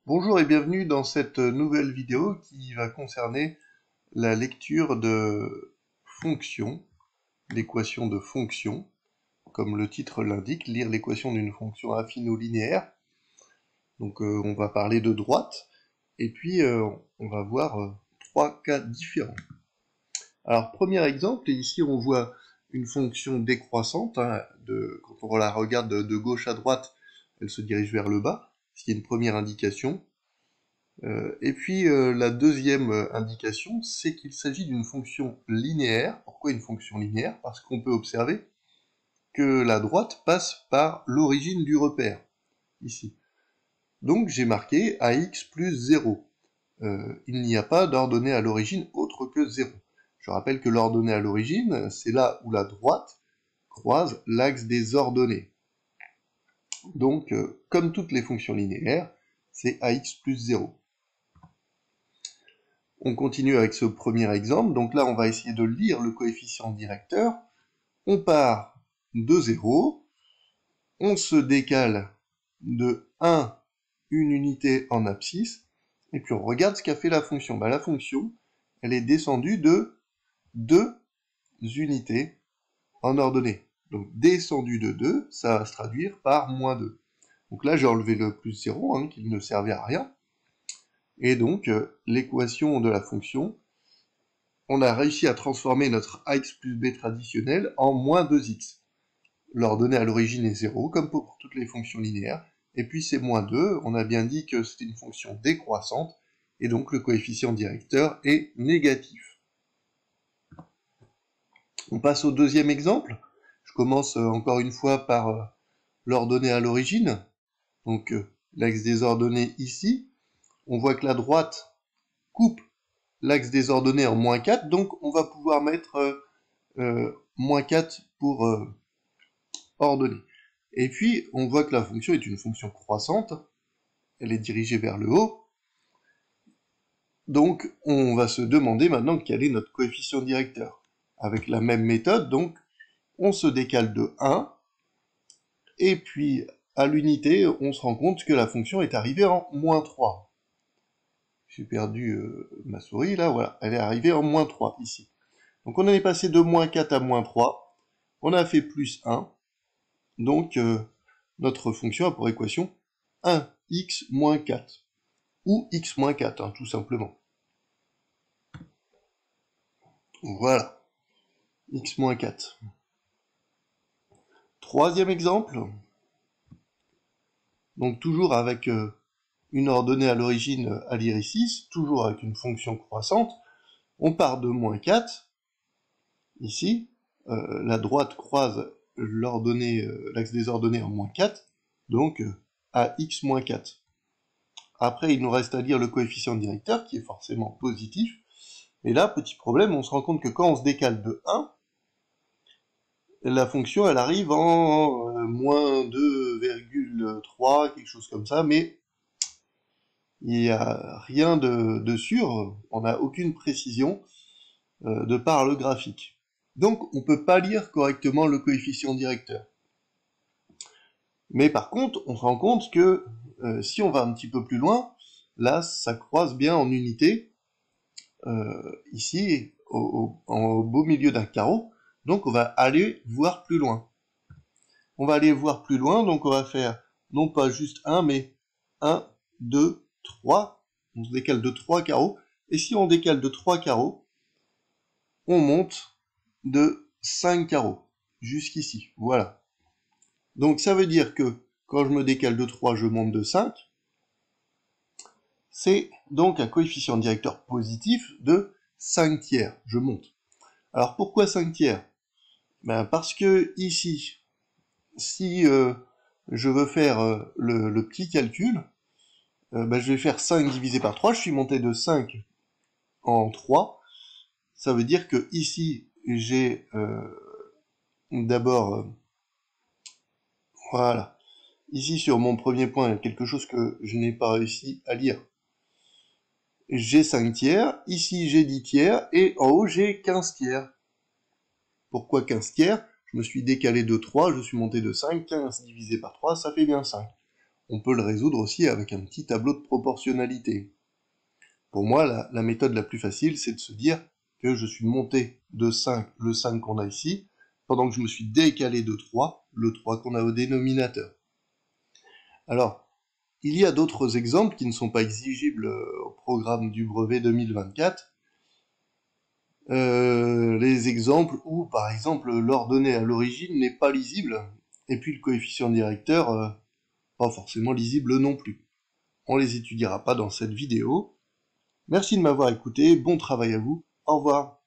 Bonjour et bienvenue dans cette nouvelle vidéo qui va concerner la lecture de fonctions, l'équation de fonction, comme le titre l'indique, lire l'équation d'une fonction affine ou linéaire. Donc on va parler de droite, et puis on va voir trois cas différents. Alors premier exemple, et ici on voit une fonction décroissante, hein, quand on la regarde de gauche à droite, elle se dirige vers le bas, ce qui est une première indication. Et puis la deuxième indication, c'est qu'il s'agit d'une fonction linéaire. Pourquoi une fonction linéaire? Parce qu'on peut observer que la droite passe par l'origine du repère, ici. Donc j'ai marqué ax plus 0. Il n'y a pas d'ordonnée à l'origine autre que 0. Je rappelle que l'ordonnée à l'origine, c'est là où la droite croise l'axe des ordonnées. Donc, comme toutes les fonctions linéaires, c'est ax plus 0. On continue avec ce premier exemple, donc là on va essayer de lire le coefficient directeur. On part de 0, on se décale de 1, une unité en abscisse, et puis on regarde ce qu'a fait la fonction. La fonction, elle est descendue de 2 unités en ordonnée. Donc descendue de 2, ça va se traduire par moins 2. Donc là j'ai enlevé le plus 0, hein, qui ne servait à rien. Et donc l'équation de la fonction, on a réussi à transformer notre ax plus b traditionnel en moins 2x. L'ordonnée à l'origine est 0, comme pour toutes les fonctions linéaires, et puis c'est moins 2, on a bien dit que c'était une fonction décroissante, et donc le coefficient directeur est négatif. On passe au deuxième exemple. Je commence encore une fois par l'ordonnée à l'origine, donc l'axe des ordonnées ici. On voit que la droite coupe l'axe des ordonnées en moins 4, donc on va pouvoir mettre moins 4 pour ordonnée. Et puis, on voit que la fonction est une fonction croissante, elle est dirigée vers le haut, donc on va se demander maintenant quel est notre coefficient directeur. Avec la même méthode, donc, on se décale de 1, et puis à l'unité, on se rend compte que la fonction est arrivée en moins 3. J'ai perdu ma souris, là, voilà, elle est arrivée en moins 3, ici. Donc on est passé de moins 4 à moins 3, on a fait plus 1, donc notre fonction a pour équation 1x moins 4, ou x moins 4, hein, tout simplement. Voilà, x moins 4. Troisième exemple, donc toujours avec une ordonnée à l'origine à lire ici, toujours avec une fonction croissante, on part de moins 4, ici, la droite croise l'axe des ordonnées en moins 4, donc à x moins 4. Après, il nous reste à lire le coefficient directeur, qui est forcément positif, et là, petit problème, on se rend compte que quand on se décale de 1, la fonction, elle arrive en moins 2,3, quelque chose comme ça, mais il n'y a rien de sûr, on n'a aucune précision de par le graphique. Donc, on ne peut pas lire correctement le coefficient directeur. Mais par contre, on se rend compte que si on va un petit peu plus loin, là, ça croise bien en unité, ici, au beau milieu d'un carreau, donc on va aller voir plus loin. On va aller voir plus loin, donc on va faire non pas juste 1, mais 1, 2, 3, on se décale de 3 carreaux, et si on décale de 3 carreaux, on monte de 5 carreaux, jusqu'ici, voilà. Donc ça veut dire que quand je me décale de 3, je monte de 5, c'est donc un coefficient directeur positif de 5 tiers, je monte. Alors pourquoi 5 tiers? Ben parce que ici, si je veux faire le petit calcul, ben je vais faire 5 divisé par 3, je suis monté de 5 en 3, ça veut dire que ici, j'ai d'abord, voilà, ici sur mon premier point, il y a quelque chose que je n'ai pas réussi à lire. J'ai 5 tiers, ici j'ai 10 tiers, et en haut j'ai 15 tiers. Pourquoi 15 tiers? Je me suis décalé de 3, je suis monté de 5, 15 divisé par 3, ça fait bien 5. On peut le résoudre aussi avec un petit tableau de proportionnalité. Pour moi, la méthode la plus facile, c'est de se dire que je suis monté de 5, le 5 qu'on a ici, pendant que je me suis décalé de 3, le 3 qu'on a au dénominateur. Alors, il y a d'autres exemples qui ne sont pas exigibles au programme du brevet 2024. Les exemples où, par exemple, l'ordonnée à l'origine n'est pas lisible, et puis le coefficient directeur, pas forcément lisible non plus. On les étudiera pas dans cette vidéo. Merci de m'avoir écouté, bon travail à vous, au revoir.